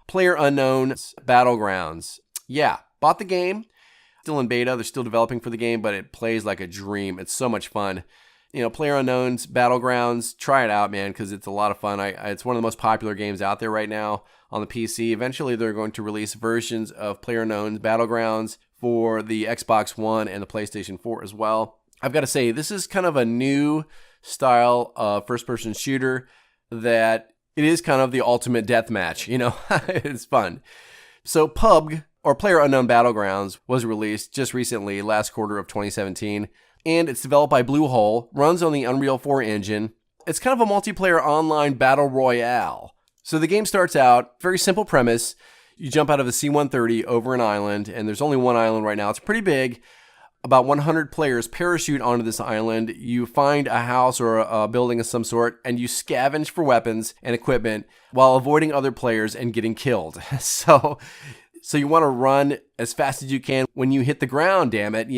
PlayerUnknown's Battlegrounds. Yeah, bought the game. Still in beta. They're still developing for the game, but it plays like a dream. It's so much fun. PlayerUnknown's Battlegrounds. Try it out, man, because it's a lot of fun. It's one of the most popular games out there right now on the PC. Eventually, they're going to release versions of PlayerUnknown's Battlegrounds for the Xbox One and the PlayStation 4 as well. I've got to say, this is kind of a new style of first-person shooter that it is kind of the ultimate deathmatch. It's fun. So PUBG, or PlayerUnknown Battlegrounds, was released just recently, last quarter of 2017, and it's developed by Bluehole, runs on the Unreal 4 engine. It's kind of a multiplayer online battle royale. So the game starts out, very simple premise. You jump out of a C-130 over an island, and there's only one island right now. It's pretty big. About 100 players parachute onto this island. You find a house or a building of some sort, and you scavenge for weapons and equipment while avoiding other players and getting killed. So you want to run as fast as you can when you hit the ground, damn it,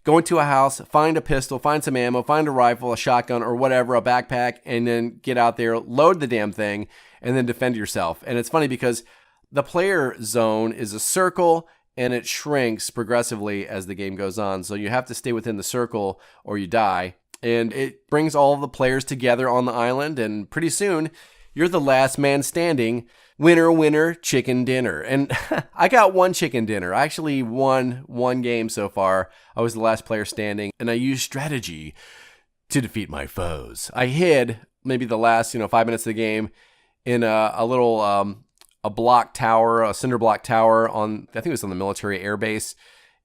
Go into a house, find a pistol, find some ammo, find a rifle, a shotgun, or whatever, a backpack, and then get out there, load the damn thing, and then defend yourself. And it's funny because the player zone is a circle, and it shrinks progressively as the game goes on. So you have to stay within the circle or you die. And it brings all of the players together on the island, and pretty soon you're the last man standing. Winner, winner, chicken dinner. And I got one chicken dinner. I actually won one game so far. I was the last player standing, and I used strategy to defeat my foes. I hid maybe the last 5 minutes of the game in a little a block tower, a cinder block tower I think it was on the military air base.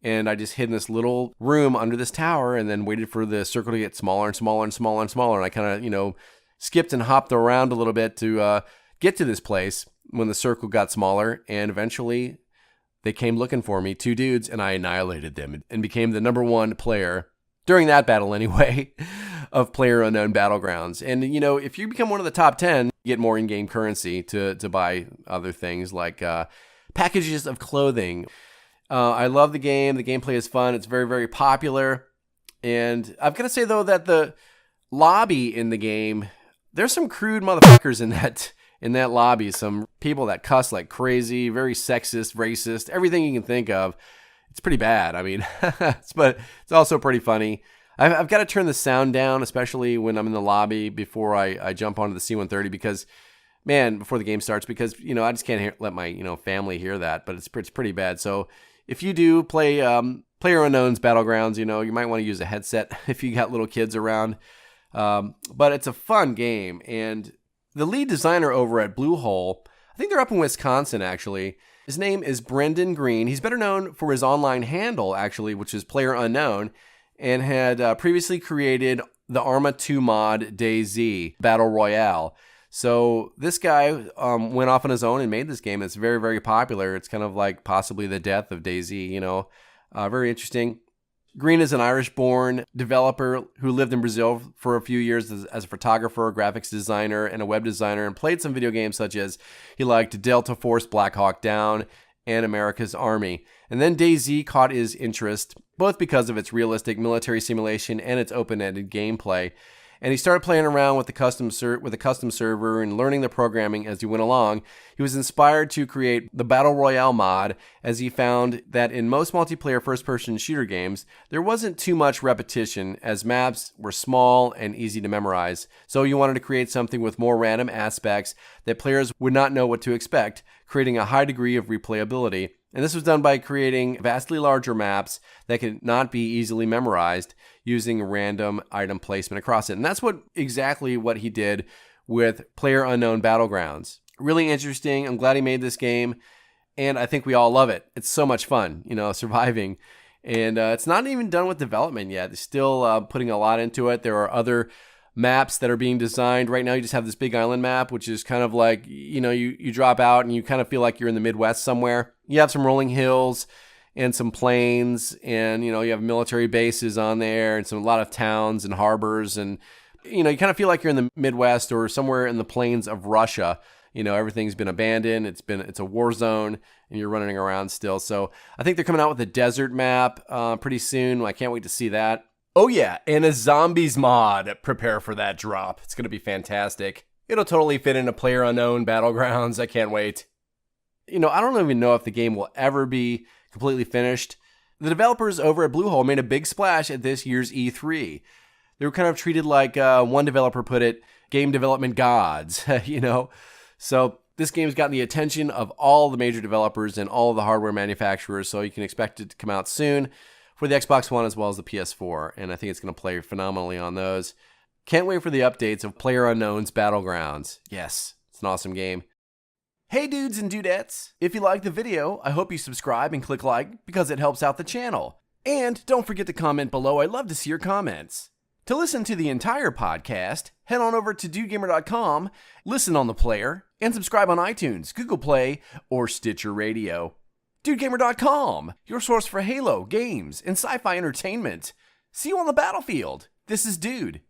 And I just hid in this little room under this tower and then waited for the circle to get smaller and smaller and smaller and smaller. And I kind of, skipped and hopped around a little bit to get to this place when the circle got smaller. And eventually they came looking for me, 2 dudes, and I annihilated them and became the number 1 player during that battle anyway of PlayerUnknown Battlegrounds. And, if you become one of the top 10, you get more in-game currency to buy other things like packages of clothing. I love the game. The gameplay is fun. It's very, very popular. And I've got to say, though, that the lobby in the game, there's some crude motherfuckers in that lobby. Some people that cuss like crazy, very sexist, racist, everything you can think of. It's pretty bad. I mean, but it's also pretty funny. I've got to turn the sound down, especially when I'm in the lobby before I jump onto the C-130 because, man, before the game starts, because, I just can't let my, family hear that, but it's pretty bad. So if you do play PlayerUnknown's Battlegrounds, you might want to use a headset if you got little kids around. But it's a fun game. And the lead designer over at Bluehole, I think they're up in Wisconsin, actually. His name is Brendan Green. He's better known for his online handle, actually, which is PlayerUnknown, and had previously created the Arma 2 mod DayZ Battle Royale. So this guy went off on his own and made this game. It's very, very popular. It's kind of like possibly the death of DayZ, very interesting. Green is an Irish-born developer who lived in Brazil for a few years as a photographer, graphics designer, and a web designer, and played some video games such as he liked Delta Force, Black Hawk Down, and America's Army. And then DayZ caught his interest, both because of its realistic military simulation and its open-ended gameplay. And he started playing around with the custom server and learning the programming as he went along. He was inspired to create the Battle Royale mod, as he found that in most multiplayer first-person shooter games, there wasn't too much repetition, as maps were small and easy to memorize. So he wanted to create something with more random aspects that players would not know what to expect, creating a high degree of replayability. And this was done by creating vastly larger maps that could not be easily memorized using random item placement across it. And that's exactly what he did with PlayerUnknown Battlegrounds. Really interesting. I'm glad he made this game, and I think we all love it. It's so much fun, surviving. And it's not even done with development yet. They're still putting a lot into it. There are other maps that are being designed. Right now, you just have this big island map, which is kind of like, you drop out and you kind of feel like you're in the Midwest somewhere. You have some rolling hills and some plains, and, you have military bases on there and a lot of towns and harbors. And, you kind of feel like you're in the Midwest or somewhere in the plains of Russia. Everything's been abandoned. It's a war zone, and you're running around still. So I think they're coming out with a desert map pretty soon. I can't wait to see that. Oh yeah, and a zombies mod. Prepare for that drop. It's going to be fantastic. It'll totally fit into PlayerUnknown Battlegrounds. I can't wait. I don't even know if the game will ever be completely finished. The developers over at Bluehole made a big splash at this year's E3. They were kind of treated like, one developer put it, game development gods, So this game's gotten the attention of all the major developers and all of the hardware manufacturers, so you can expect it to come out soon for the Xbox One as well as the PS4, and I think it's going to play phenomenally on those. Can't wait for the updates of PlayerUnknown's Battlegrounds. Yes, it's an awesome game. Hey dudes and dudettes, if you liked the video, I hope you subscribe and click like because it helps out the channel. And don't forget to comment below, I'd love to see your comments. To listen to the entire podcast, head on over to dudegamer.com, listen on the player, and subscribe on iTunes, Google Play, or Stitcher Radio. dudegamer.com, your source for Halo, games, and sci-fi entertainment. See you on the battlefield. This is Dude.